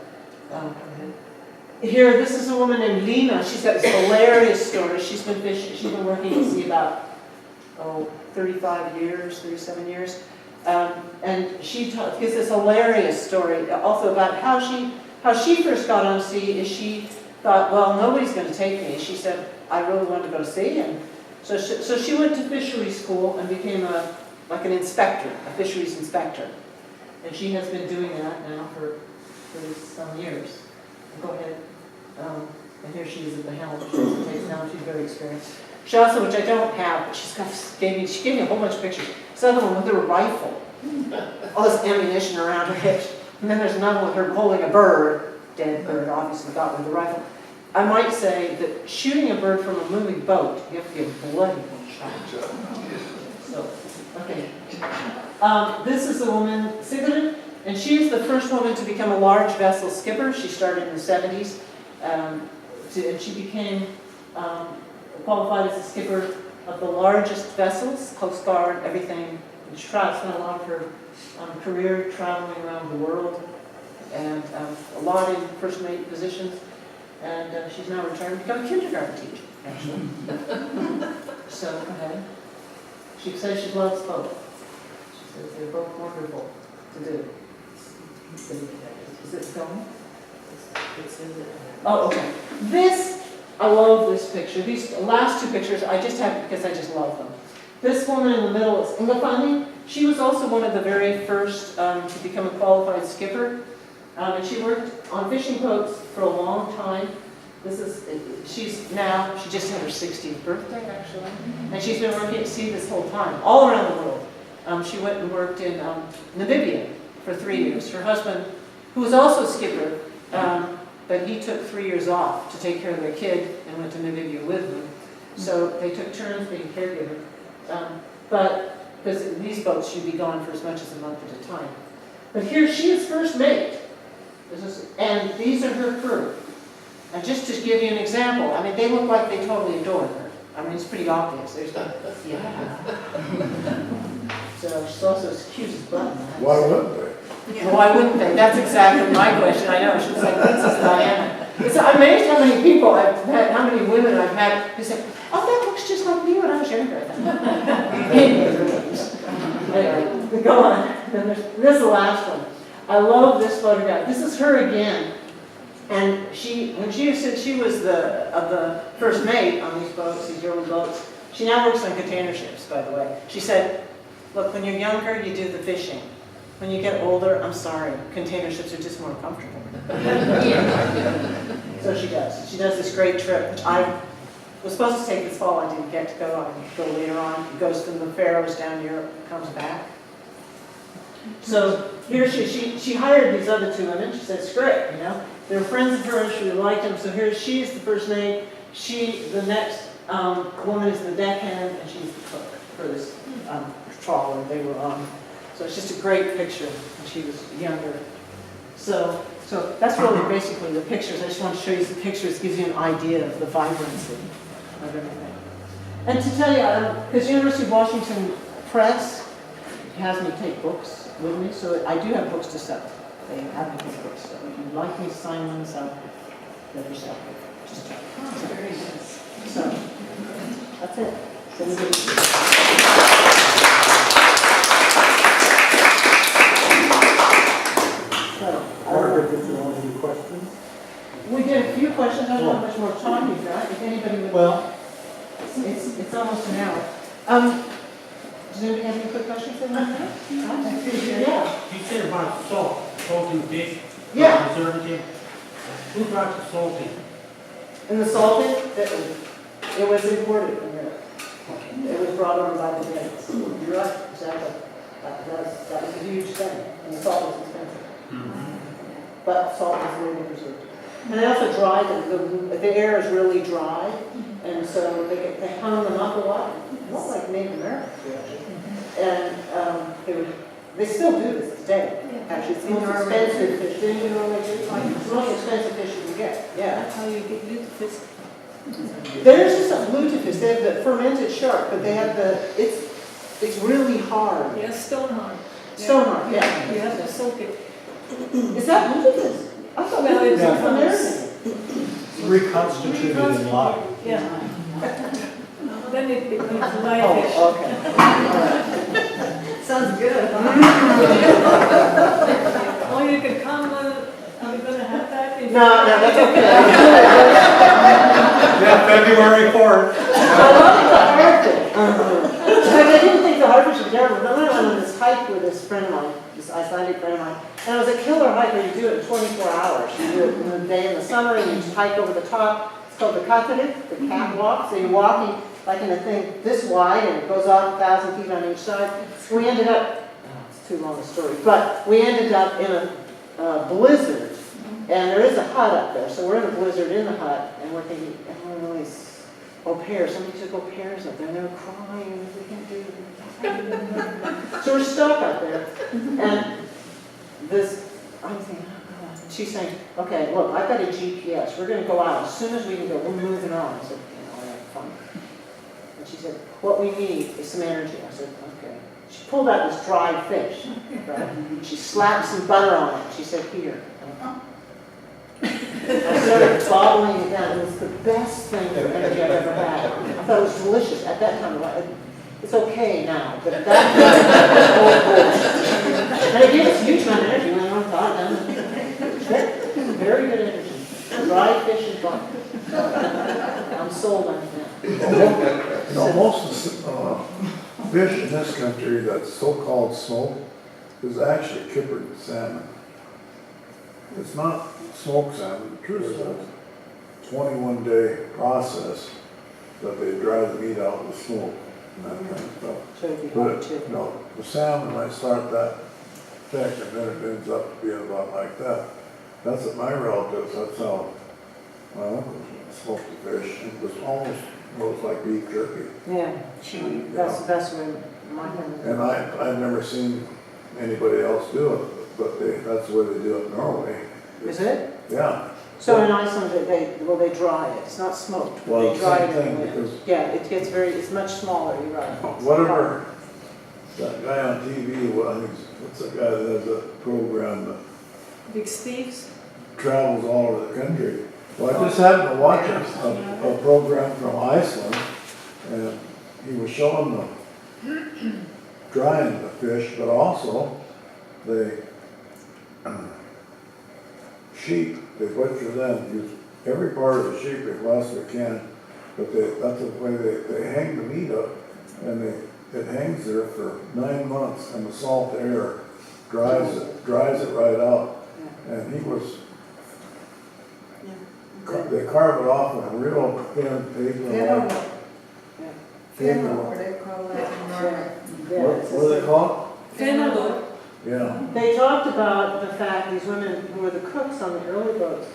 here, this is a woman named Lina. She's got this hilarious story. She's been fishing. She's been working at sea about 35 years, 37 years. And she gives this hilarious story also about how she first got on sea. Is she thought, well, nobody's going to take me. She said, I really want to go to sea. And so she went to fishery school and became like an inspector, a fisheries inspector. And she has been doing that now for some years. Go ahead. And here she is at the helm. She's very experienced. She also, which I don't have, but she gave me a whole bunch of pictures. This other one with her rifle. All this ammunition around her hips. And then there's another one with her holding a bird. Dead bird, obviously got with the rifle. I might say that shooting a bird from a moving boat, you have to get a bloody shot. So, okay. This is the woman, Sigrid, and she is the first woman to become a large vessel skipper. She started in the 70s, and she became qualified as a skipper of the largest vessels, Coast Guard, everything. And she spent a lot of her career traveling around the world, and a lot in first mate positions. And she's now retired to become a kindergarten teacher, actually. So, okay. She says she loves both. She says they're both wonderful to do. Is it going? Oh, okay. I love this picture. These last 2 pictures, I just have because I just love them. This woman in the middle is Ingefani. She was also one of the very first to become a qualified skipper. And she worked on fishing boats for a long time. She just had her 60th birthday, actually. And she's been working at sea this whole time, all around the world. She went and worked in Namibia for 3 years. Her husband, who was also a skipper, but he took 3 years off to take care of their kid and went to Namibia with them. So they took turns being caregiver. But because these boats should be gone for as much as a month at a time. But here she is first mate. And these are her crew. And just to give you an example, I mean, they look like they totally adore her. I mean, it's pretty obvious. There's yeah. So she's also as cute as button. Why wouldn't they? Well, why wouldn't they? That's exactly my question. I know. She's like Princess Diana. It's amazing how many people I've met, how many women I've met who say, oh, that looks just like me when I was younger. Anyway, go on. This is the last one. I love this photograph. This is her again. And when she said she was the first mate on these boats, these early boats, she now works on container ships, by the way. She said, look, when you're younger, you do the fishing. When you get older, I'm sorry, container ships are just more comfortable. So she does. She does this great trip, which I was supposed to take this fall. I didn't get to go. I go later on. It goes from the Faroes down Europe, comes back. So here she hired these other 2 women. She said, screw you know. They're friends of hers. She really liked them. So here she's the first mate. The next woman is the deckhand, and she's the cook for this trawler they were on. So it's just a great picture when she was younger. So that's really basically the pictures. I just want to show you some pictures. It gives you an idea of the vibrancy of everything. And to tell you, because University of Washington Press has me take books with me, so I do have books to sell. They have me take books. So if you'd like me to sign them, so let yourself. Just check. Very nice. So that's it. Margaret, did you want any questions? We did a few questions. I don't know how much more time you've got. If anybody would. Well, It's almost an hour. Does anybody have any quick questions they want to ask? Yeah. You said about salt, salting fish. Yeah. Preservative. Who brought the salt in? And the salting, it was imported from Europe. It was brought on by the Danes. You're right, exactly. That was a huge thing, and the salt was expensive. But salt is really preserved. And they also dried it. The air is really dry, and so they hung them up a lot. Not like Native Americans do, actually. And they still do this today. Actually, it's the most expensive fish. Didn't you know they do? It's the most expensive fish you can get. Yeah. That's how you get lutefisk. There's just a lutefisk. They have the fermented shark, but they have it's really hard. Yeah, stone hard. Stone hard, yeah. You have to soak it. Is that lutefisk? I thought Well, lutefisk it's was American. Reconstituted in life. Yeah. Then it becomes live fish. Oh, okay. Sounds good. Oh, you can come, are we gonna have that? No, that's okay. Yeah, February 4th. I love the hardfish. I didn't think the hardfish was terrible. But I went on this hike with this friend of mine, this Icelandic friend of mine, and it was a killer hike where you do it in 24 hours. You do it in the day in the summer, and you just hike over the top. It's called the Katterit, the catwalk. So you're walking like in a thing this wide, and it goes off 1,000 feet on each side. We ended up, it's too long a story, but we ended up in a blizzard. And there is a hut up there, so we're in a blizzard in the hut, and we're thinking, oh, these au pairs, somebody took au pairs up there, and they were crying, we can't do it. So we're stuck up there, and I'm thinking, oh God. She's saying, okay, look, I've got a GPS, we're going to go out, as soon as we can go, we're moving on. I said, all right, fine. And she said, what we need is some energy. I said, okay. She pulled out this dried fish, right? She slapped some butter on it, she said, here. I started bottling it down. It was the best thing for energy I've ever had. I thought it was delicious. At that time, it's okay now, but at that time, it was and it gave us a huge amount of energy when I thought down. Very good energy. Dry fish and butter. I'm sold on it now. No, most of the fish in this country that's so-called smoked is actually kippered salmon. It's not smoked salmon. There's a 21-day process that they dry the meat out with smoke and that kind of stuff. So it'd be hard too. But, no, the salmon might start that thick and then it ends up being about like that. That's what my relatives, that's how my uncle smoked the fish. It was almost like beef jerky. Yeah, that's the best way my family. And I've never seen anybody else do it, but that's the way they do it in Norway. Is it? Yeah. So in Iceland, they dry it. It's not smoked. Well, They dry same it thing, anyway. because Yeah, it's much smaller, you're right. whatever, that guy on TV, what's the guy that has a program that Big Steve's? travels all over the country? Well, I just happened to watch a program from Iceland, and he was showing them drying the fish, but also the sheep, they butcher them, use every part of the sheep as last they can, but that's the way they hang the meat up, and it hangs there for 9 months, and the salt air dries it right out. And he was, they carve it off in a real thin paper. What do they call that in Norway? What do they call Fenalur. it? Yeah. They talked about the fact these women who were the cooks on the early boats,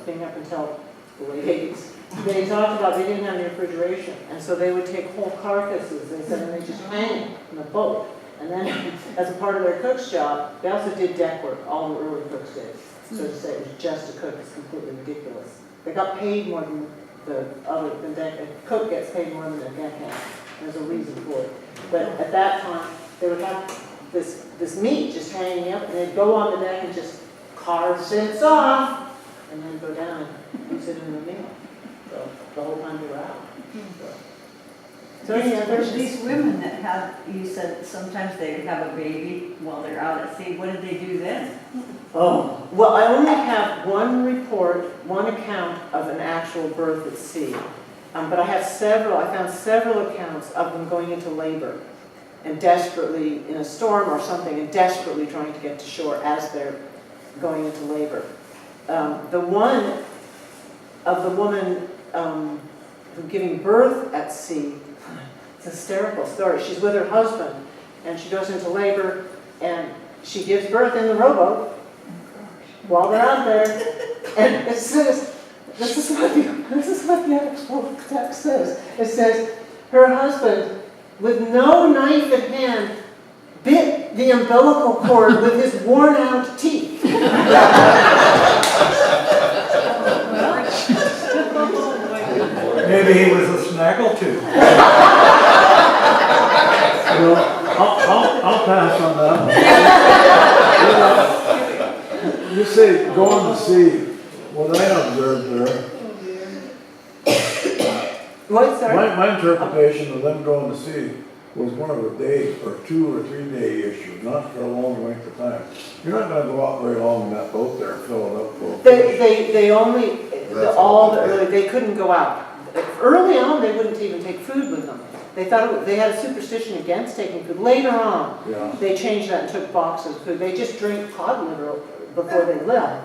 being up until the late 80s, they talked about they didn't have any refrigeration, and so they would take whole carcasses, they said, and they just hang in the boat. And then, as a part of their cook's job, they also did deck work, all the early cooks did. So to say it was just a cook is completely ridiculous. They got paid more than a cook gets paid more than a deckhand. There's a reason for it. But at that time, they would have this meat just hanging up, and they'd go on the deck and just carve bits off, and then go down and use it in the meal. So the whole time they were out. So yeah, There's these women that have, you said sometimes they have a baby while they're out at sea. What did they do then? Oh, well, I only have one report, one account of an actual birth at sea. But I found several accounts of them going into labor and desperately, in a storm or something, and desperately trying to get to shore as they're going into labor. The one of the woman who giving birth at sea, it's a hysterical story. She's with her husband, and she goes into labor, and she gives birth in the rowboat while they're out there. And it says, this is what the actual text says. It says, her husband, with no knife at hand, bit the umbilical cord with his worn out teeth. Maybe he was a snaggle too. Well, I'll pass on that one. You say go on the sea. What I observed there, What, sorry? my interpretation of them going to sea was one of a day or 2 or 3 day issue, not for a long length of time. You're not gonna go out very long in that boat there and fill it up full of fish. They only, they couldn't go out. Early on, they wouldn't even take food with them. They thought they had a superstition against taking food. Later on, Yeah. they changed that and took boxes of food. They just drink cod liver before they live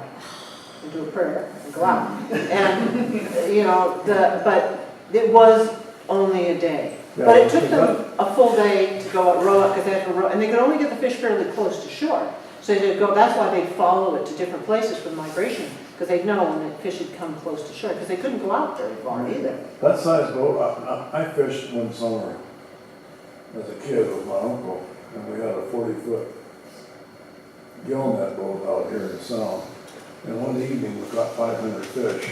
and do a prayer and go out. And, you know, but it was only a day. But it took them a full day to go out, row up, because they had to row, and they could only get the fish fairly close to shore. So they'd go, that's why they follow it to different places for the migration, because they'd know when the fish had come close to shore, because they couldn't go out very far either. That size boat, I fished one summer as a kid with my uncle, and we had a 40-foot gillnet boat out here in the Sound. And one evening we caught 500 fish.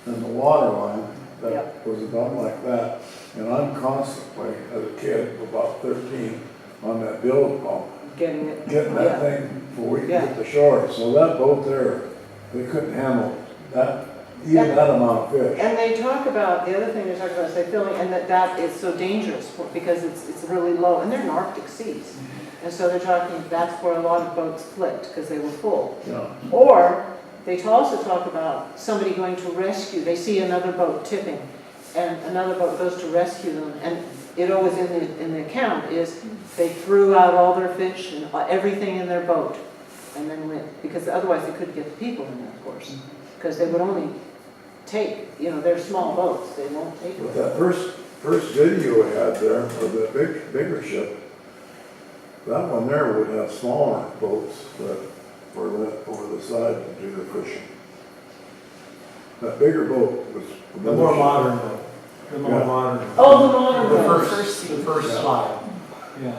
And the water line that was about like that, and I'm constantly, as a kid, about 13, on that bilge pump, Getting it. getting that thing before we could get to shore. So that boat there, they couldn't handle that, even that amount of fish. And they talk about, the other thing they talk about is they filling, and that is so dangerous because it's really low, and they're in Arctic seas. And so they're talking, that's where a lot of boats flipped, because they were full. Yeah. Or they also talk about somebody going to rescue. They see another boat tipping, and another boat goes to rescue them. And it always in the account is they threw out all their fish and everything in their boat, and then went, because otherwise they couldn't get the people in there, of course, because they would only take, you know, they're small boats. They won't take But it. that first video we had there of the bigger ship, that one there would have smaller boats that were let over the side to do the fishing. That bigger boat was The more modern boat. The more Yeah. modern. Oh, the modern The boat. first slide. Yeah.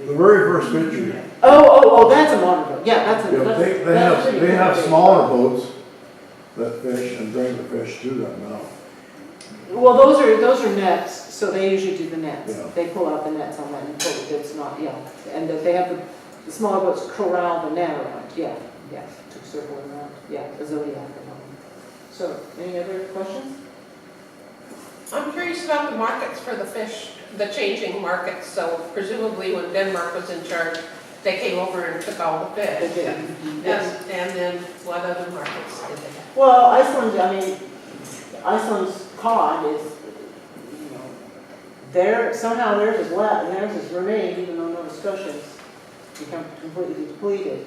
the very first picture. Oh, that's a modern boat. Yeah, that's a. Yeah, that's- they that's pretty have big. smaller boats that fish and bring the fish to them now. Well, those are nets, so they usually do the nets. Yeah. They pull out the nets on that and pull it. It's not, and that they have the smaller boats corral the net around. Yeah, to circle around. Yeah, the zodiac. So, any other questions? I'm curious about the markets for the fish, the changing markets. So presumably when Denmark was in charge, they came over and took all the They fish. did. Yes. And then what other markets did they have? Well, Iceland's cod is, you know, somehow theirs is left, and theirs has remained, even though Nova Scotia's become completely depleted.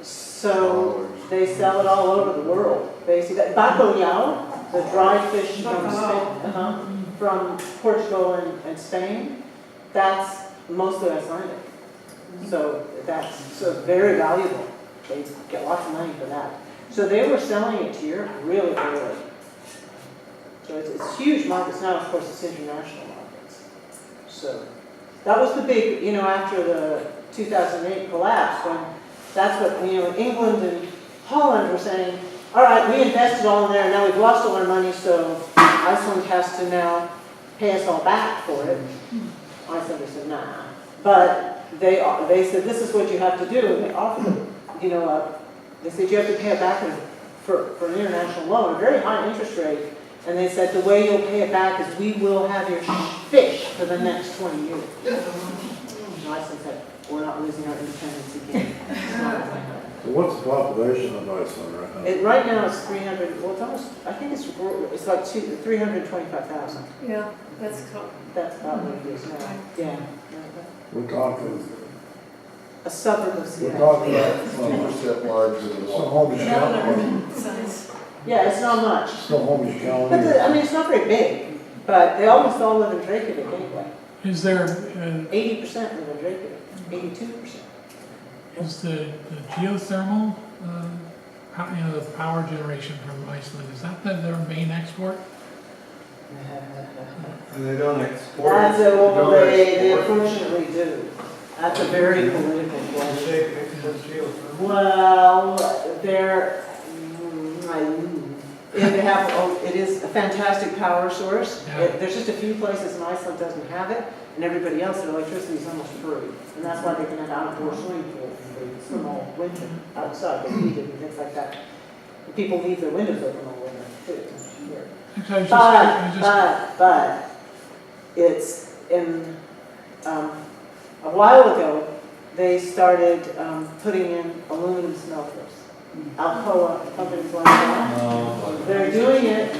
So they sell it all over the world, basically. Bacalhau, the dried fish from Spain, from Portugal and Spain, that's mostly Icelandic. So that's very valuable. They get lots of money for that. So they were selling it to Europe really early. So it's huge markets now. Of course, it's international markets. So that was the big, you know, after the 2008 collapse, when that's what, you know, England and Holland were saying, all right, we invested all in there, now we've lost all our money, so Iceland has to now pay us all back for it. Iceland said, nah. But they said, this is what you have to do. And they offered, you know, they said you have to pay it back for an international loan, a very high interest rate. And they said, the way you'll pay it back is we will have your fish for the next 20 years. And Iceland said, we're not losing our independence again. So what's the population of Iceland right now? Right now it's 300, well, it's almost, I think it's like 325,000. Yeah, that's cool. That's about what it is now. Yeah. We're talking, A suburb of we're Seattle. talking about, 2% larger than some what? homes county, Yeah, it's not much. some homes But county. I mean, it's not very big, but they almost all live in Reykjavik anyway. Is there, 80% live in Reykjavik, 82%. is the geothermal, the power generation from Iceland, is that their main export? And they don't export. That's it. all They they don't export. unfortunately do. That's a very political They question. say export geothermal. Well, they have, it is a fantastic power source. Yeah. There's just a few places in Iceland doesn't have it, and everybody else, their electricity is almost free. And that's why they can have outdoor swimming pools for the swim all winter outside, they heat it and things like that. And people leave their windows open all winter too. Here. Actually, I was just, But, it's in, a while ago, they started putting in aluminum smelters. Alcoa, companies like that. They're doing it,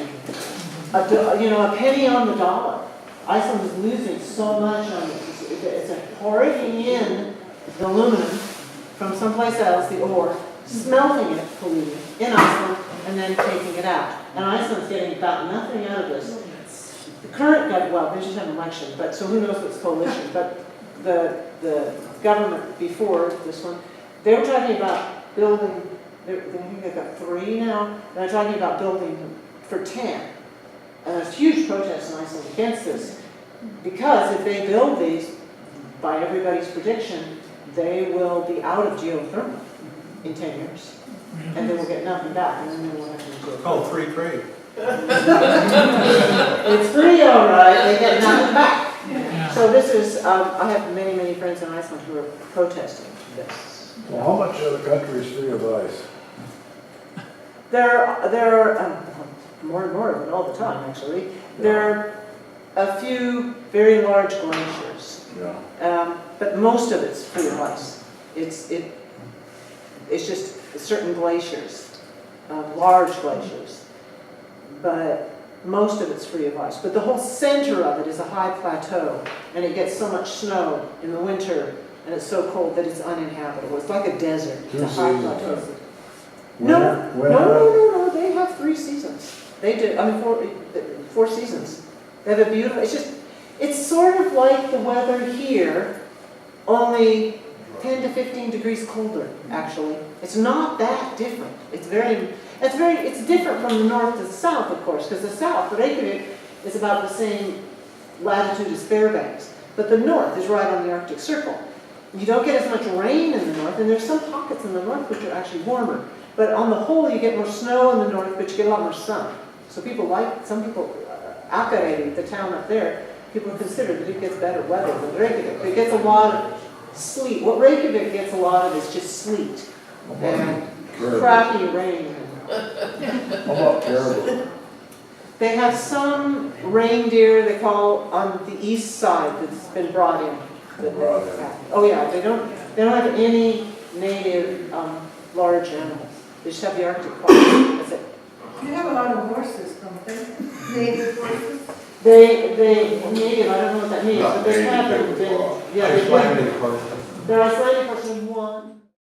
a penny on the dollar. Iceland is losing so much on it. It's like pouring in the aluminum from someplace else, the ore, smelting it, polluting, in Iceland, and then taking it out. And Iceland's getting about nothing out of this. The current government, well, they just had an election, but so who knows what's coalition, but the government before this one, they were talking about building, I think they've got 3 now, and they're talking about building for 10. And there's huge protests in Iceland against this, because if they build these, by everybody's prediction, they will be out of geothermal in 10 years. And they will get nothing back, and then they won't have to do it. Called free trade. It's free, all right, they get nothing back. yeah. So this is, I have many, many friends in Iceland who are protesting this. Well, how much of the country is free of ice? There are more and more of it all the time, actually. There are a few very large glaciers, Yeah. but most of it's free of ice. It's just certain glaciers, large glaciers, but most of it's free of ice. But the whole center of it is a high plateau, and it gets so much snow in the winter, and it's so cold that it's uninhabitable. It's like a desert. It's a 2 high seasons. plateau. Winter- winter- No, they have 3 seasons. They do, 4 seasons. They have a beautiful, it's sort of like the weather here, only 10 to 15 degrees colder, actually. It's not that different. It's different from the north to the south, of course, because the south, Reykjavik, is about the same latitude as Fairbanks. But the north is right on the Arctic Circle. You don't get as much rain in the north, and there's some pockets in the north which are actually warmer. But on the whole, you get more snow in the north, but you get a lot more sun. So some people, Akureyri, the town up there, people consider that it gets better weather than Reykjavik. It gets a lot of sleet. What Reykjavik gets a lot of is just sleet and crappy rain. How about caribou? They have some reindeer they call on the east side that's been brought in. Oh yeah, they don't have any native large animals. They just have the Arctic fox. That's it. You have a lot of horses, don't they? Native horses? They native, I don't know what that means, but they Not native, haven't been. they Yeah, Icelandic horses. they're Icelandic horses.